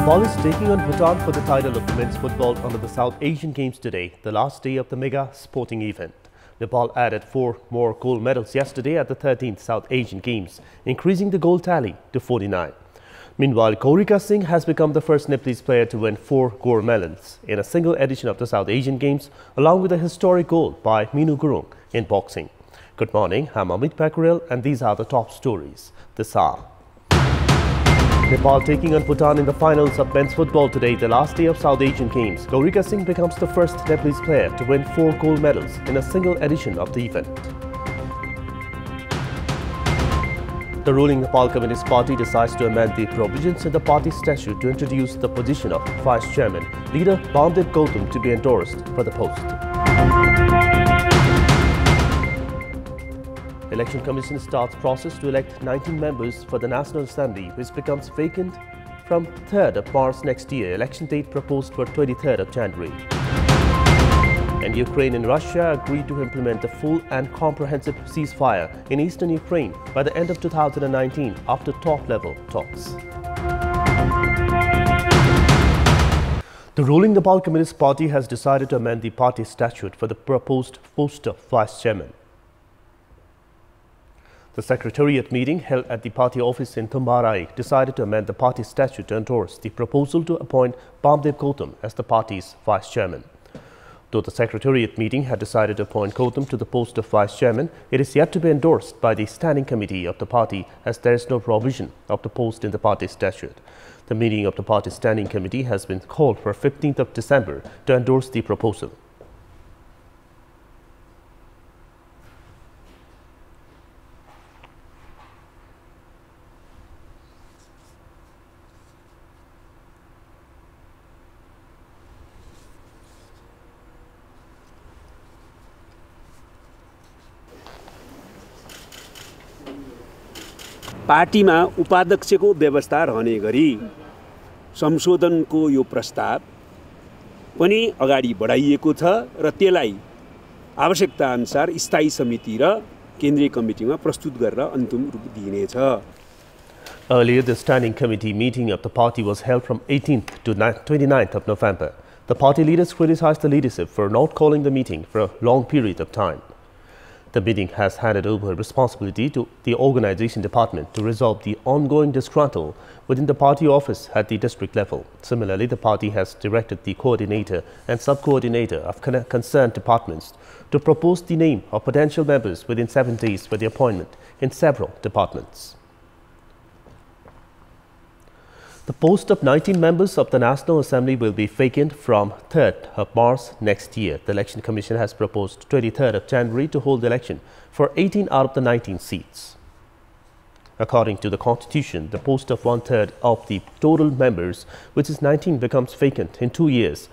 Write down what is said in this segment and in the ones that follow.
Nepal is taking on Bhutan for the title of women's football under the South Asian Games today, the last day of the mega sporting event. Nepal added 4 more gold medals yesterday at the 13th South Asian Games, increasing the gold tally to 49. Meanwhile, Gaurika Singh has become the first Nepalese player to win 4 gold medals in a single edition of the South Asian Games, along with a historic gold by Minu Gurung in boxing. Good morning, I'm Amit Pakurel, and these are the top stories this hour. Nepal taking on Bhutan in the finals of men's football today, the last day of South Asian Games. Gaurika Singh becomes the first Nepalese player to win 4 gold medals in a single edition of the event. The ruling Nepal Communist Party decides to amend the provisions in the party statute to introduce the position of Vice Chairman, leader Bamdev Gautam, to be endorsed for the post. Election Commission starts process to elect 19 members for the National Assembly, which becomes vacant from 3rd of March next year. Election date proposed for 23rd of January. And Ukraine and Russia agreed to implement a full and comprehensive ceasefire in eastern Ukraine by the end of 2019 after top-level talks. The ruling Nepal Communist Party has decided to amend the party statute for the proposed post of Vice Chairman. The Secretariat meeting held at the party office in Thumbarai decided to amend the party statute to endorse the proposal to appoint Bamdev Gautam as the party's Vice Chairman. Though the Secretariat meeting had decided to appoint Gautam to the post of Vice Chairman, it is yet to be endorsed by the Standing Committee of the party, as there is no provision of the post in the party statute. The meeting of the party Standing Committee has been called for 15th of December to endorse the proposal. पार्टीमा उपाध्यक्षको व्यवस्था रहने गरी संशोधनको यो प्रस्ताव पनि अगाडि बढाइएको छ र त्यसलाई आवश्यकता अनुसार स्थायी समिति र केन्द्रीय कमिटीमा प्रस्तुत गरेर अन्तिम रूप दिइनेछ. Earlier, the Standing Committee meeting of the party was held from 18th to 29th of November. The party leaders criticized the leadership for not calling the meeting for a long period of time. The meeting has handed over responsibility to the organization department to resolve the ongoing disgruntle within the party office at the district level. Similarly, the party has directed the coordinator and sub-coordinator of concerned departments to propose the name of potential members within 7 days for the appointment in several departments. The post of 19 members of the National Assembly will be vacant from 3rd of March next year. The Election Commission has proposed 23rd of January to hold the election for 18 out of the 19 seats. According to the Constitution, the post of 1/3 of the total members, which is 19, becomes vacant in 2 years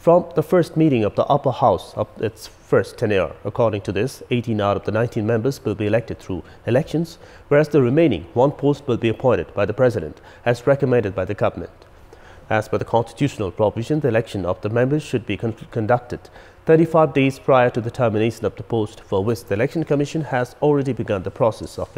from the first meeting of the upper house of its first tenure. According to this, 18 out of the 19 members will be elected through elections, whereas the remaining 1 post will be appointed by the President as recommended by the government. As per the constitutional provision, the election of the members should be conducted 35 days prior to the termination of the post, for which the Election Commission has already begun the process of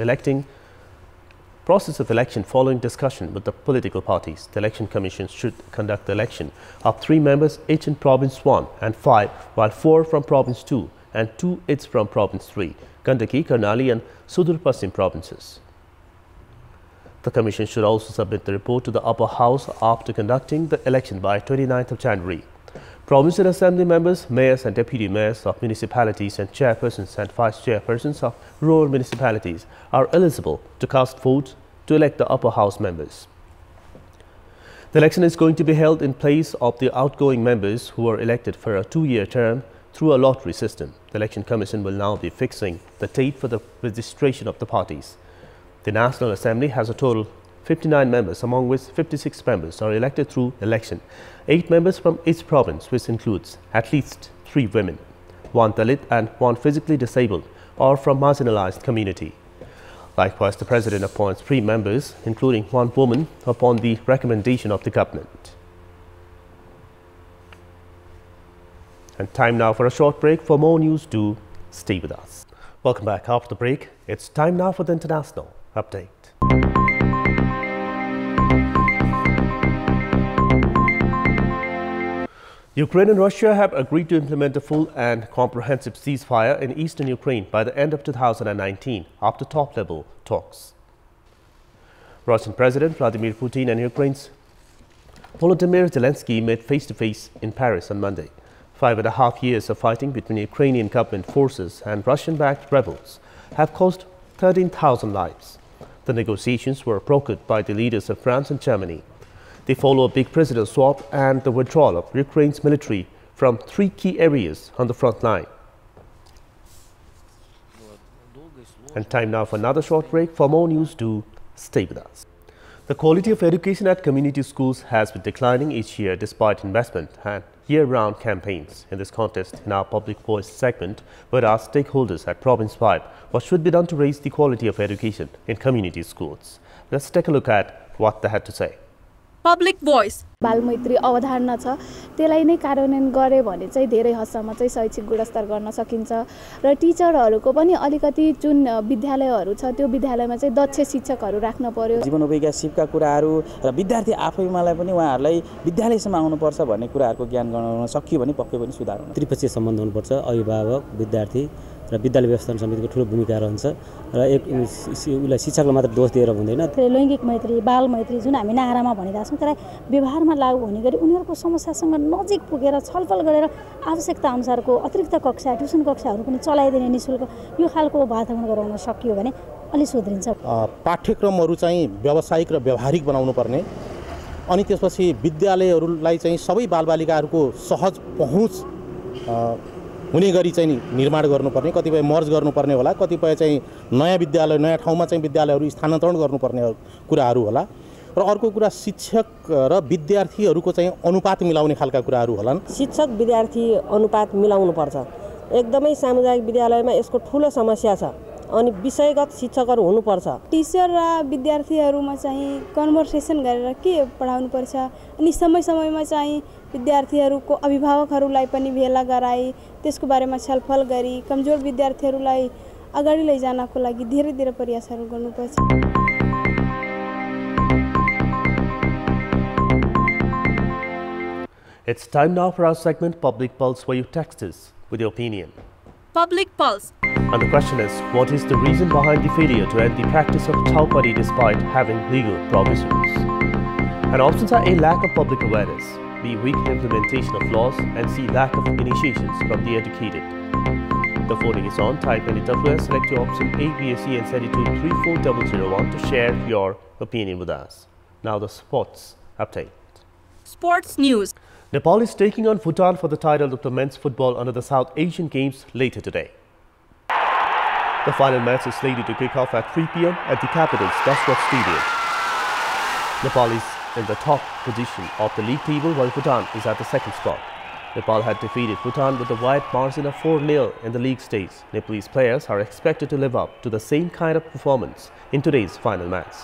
election following discussion with the political parties. The Election Commission should conduct the election of 3 members each in Province 1 and 5, while 4 from Province 2 and 2 each from Province 3, Gandaki, Karnali and Sudur Paschim provinces. The Commission should also submit the report to the upper house after conducting the election by 29th of January. Provincial Assembly members, mayors and deputy mayors of municipalities and chairpersons and vice chairpersons of rural municipalities are eligible to cast votes to elect the upper house members. The election is going to be held in place of the outgoing members who are elected for a 2-year term through a lottery system. The Election Commission will now be fixing the date for the registration of the parties. The National Assembly has a total 59 members, among which 56 members are elected through election. 8 members from each province, which includes at least 3 women, 1 Dalit and 1 physically disabled or from marginalized community. Likewise, the President appoints 3 members, including 1 woman, upon the recommendation of the government. And time now for a short break. For more news, do stay with us. Welcome back. After the break, it's time now for the international update. Ukraine and Russia have agreed to implement a full and comprehensive ceasefire in eastern Ukraine by the end of 2019 after top-level talks. Russian President Vladimir Putin and Ukraine's Volodymyr Zelensky met face-to-face in Paris on Monday. 5.5 years of fighting between Ukrainian government forces and Russian-backed rebels have cost 13,000 lives. The negotiations were brokered by the leaders of France and Germany. They follow a big presidential swap and the withdrawal of Ukraine's military from 3 key areas on the front line. And time now for another short break. For more news, do stay with us. The quality of education at community schools has been declining each year despite investment and year-round campaigns. In this contest, in our Public Voice segment, we asked stakeholders at Province 5 what should be done to raise the quality of education in community schools. Let's take a look at what they had to say. Public Voice. बालमैत्री अवधारणा छ त्यसलाई नै कार्यान्वयन गरे भने चाहिँ धेरै हदसम्म चाहिँ शैक्षिक गुणस्तर गर्न सकिन्छ र टिचरहरूको पनि अलिकति जुन विद्यालयहरू छ त्यो विद्यालयमा चाहिँ दक्ष शिक्षकहरू राख्न पर्यो जीवनोपायका सिपका कुराहरू र विद्यार्थी आफैमालाई पनि उहाँहरूलाई विद्यालयसम्म आउनुपर्छ भन्ने कुराहरूको ज्ञान गराउन सकियो भने पक्कै पनि सुधार हुन्छ त्रिपक्षीय सम्बन्ध हुनुपर्छ अभिभावक विद्यार्थी र विद्यालय व्यवस्थापन समितिको ठूलो भूमिका रहन्छ र एक उलाई शिक्षकले मात्र दोष दिएर हुँदैन लैंगिक मैत्री बाल मैत्री जुन हामी नारामा भनिरहेका छौं त्यसलाई व्यवहारमा लागू हुने गरी उनीहरुको समस्यासँग नजिक पुगेर छलफल गरेर आवश्यकता अनुसारको अतिरिक्त कक्षा ट्युसन कक्षाहरू पनि चलाइदिने निशुल्क यो खालको वातावरण गराउन सकियो भने अलि सुध्रिन्छ पाठ्यक्रमहरू चाहिँ व्यावसायिक र व्यावहारिक बनाउनु पर्ने अनि त्यसपछि विद्यालयहरूलाई चाहिँ सबै बालबालिकाहरूको सहज पहुँच हुने गरी चाहिँ निर्माण गर्नुपर्ने कतिपय मर्ज गर्नुपर्ने होला कतिपय चाहिँ नयाँ विद्यालय नयाँ ठाउँमा चाहिँ विद्यालयहरू स्थानान्तरण गर्नुपर्ने कुराहरू होला र अर्को कुरा शिक्षक र विद्यार्थीहरूको चाहिँ अनुपात मिलाउने खालका कुराहरू होलान् शिक्षक विद्यार्थी अनुपात मिलाउनु पर्छ एकदमै सामुदायिक विद्यालयमा यसको ठूलो समस्या छ अनि विषयगत शिक्षकहरू हुनुपर्छ टिचर र विद्यार्थीहरूमा चाहिँ कन्भर्सेसन गरेर के पढाउनु पर्छ अनि समय-समयमा चाहिँ विद्यार्थीहरूको अभिभावकहरूलाई पनि भेला गराई त्यसको बारेमा छलफल गरी कमजोर विद्यार्थीहरूलाई अगाडि लैजानको लागि धेरै प्रयासहरू गर्नुपर्छ It's time now for our segment Public Pulse, where you text us with your opinion. Public Pulse. And the question is, what is the reason behind the failure to end the practice of chowpatty despite having legal provisions? And options are A, lack of public awareness, B, weak implementation of laws, and C, lack of initiations from the educated. The voting is on. Type any WS, select your option A, B, C, and send it to 34001 to share your opinion with us. Now the sports update. Sports news. Nepal is taking on Bhutan for the title of the men's football under the South Asian Games later today. The final match is slated to kick off at 3 p.m. at the capital's Dashwood Stadium. Nepal is in the top position of the league table while Bhutan is at the second spot. Nepal had defeated Bhutan with a wide margin of 4-0 in the league stage. Nepalese players are expected to live up to the same kind of performance in today's final match.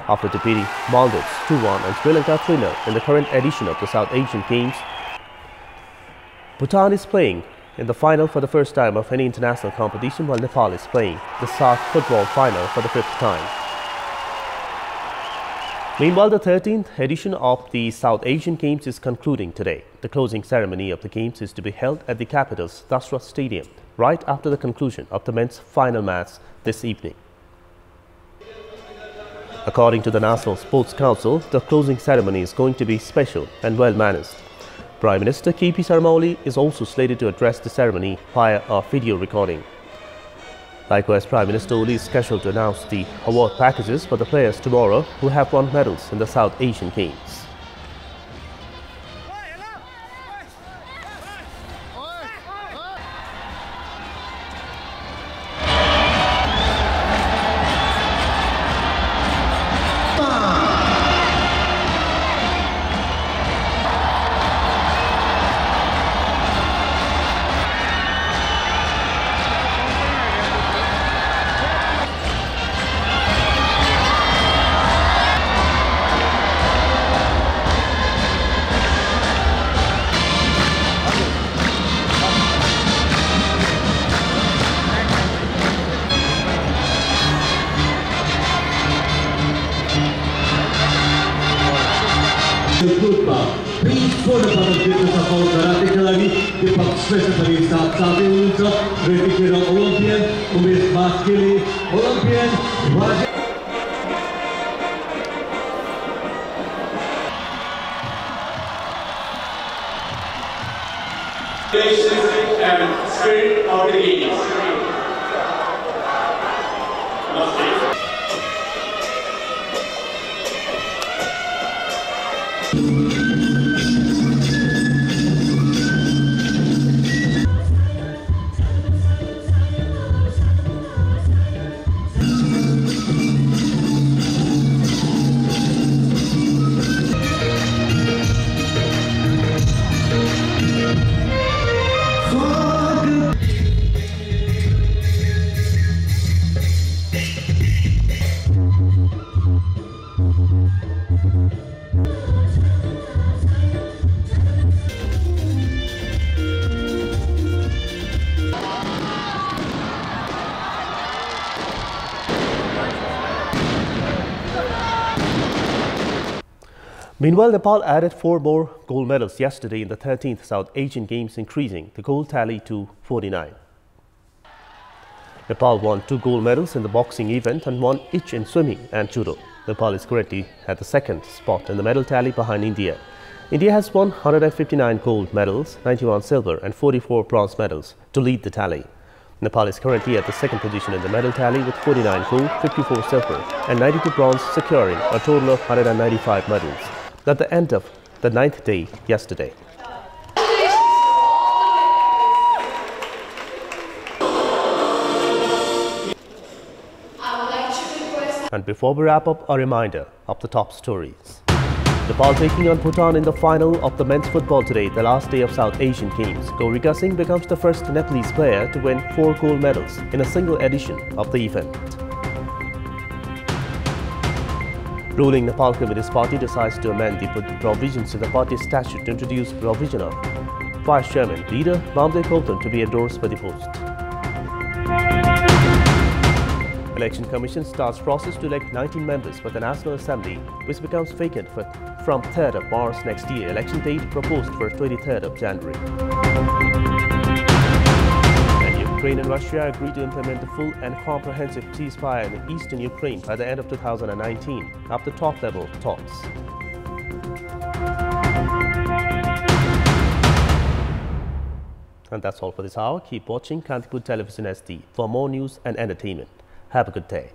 After defeating Maldives 2-1 and Sri Lanka 3-0 in the current edition of the South Asian Games, Bhutan is playing in the final for the first time of any international competition, while Nepal is playing the SAARC football final for the 5th time. Meanwhile, the 13th edition of the South Asian Games is concluding today. The closing ceremony of the Games is to be held at the capital's Dashwood Stadium right after the conclusion of the men's final match this evening. According to the National Sports Council, the closing ceremony is going to be special and well-managed. Prime Minister K.P. Sharma Oli is also slated to address the ceremony via a video recording. Likewise, Prime Minister Oli is scheduled to announce the award packages for the players tomorrow who have won medals in the South Asian Games. ग्रुपमा 20 स्वर्ण पदक जित्न सफल कराते खेलाडी दीपक श्रेष्ठ पनि साथसाथै हुनुहुन्छ र यतिखेर ओलम्पियन उमेश बास्केले olympian and spirit of the games. Meanwhile, Nepal added 4 more gold medals yesterday in the 13th South Asian Games, increasing the gold tally to 49. Nepal won 2 gold medals in the boxing event and 1 each in swimming and judo. Nepal is currently at the 2nd spot in the medal tally behind India. India has won 159 gold medals, 91 silver and 44 bronze medals to lead the tally. Nepal is currently at the 2nd position in the medal tally with 49 gold, 54 silver and 92 bronze, securing a total of 195 medals at the end of the 9th day yesterday. And before we wrap up, a reminder of the top stories. Nepal taking on Bhutan in the final of the men's football today, the last day of South Asian Games. Gaurika Singh becomes the first Nepalese player to win 4 gold medals in a single edition of the event. Ruling Nepal Communist Party decides to amend the provisions in the party statute to introduce provision of Vice Chairman leader Bamdeo Kautan to be endorsed by the post. Election Commission starts process to elect 19 members for the National Assembly, which becomes vacant from 3rd of March next year. Election date proposed for 23rd of January. Ukraine and Russia agreed to implement the full and comprehensive ceasefire in eastern Ukraine by the end of 2019 after top-level talks. And that's all for this hour. Keep watching Kantipur Television SD for more news and entertainment. Have a good day.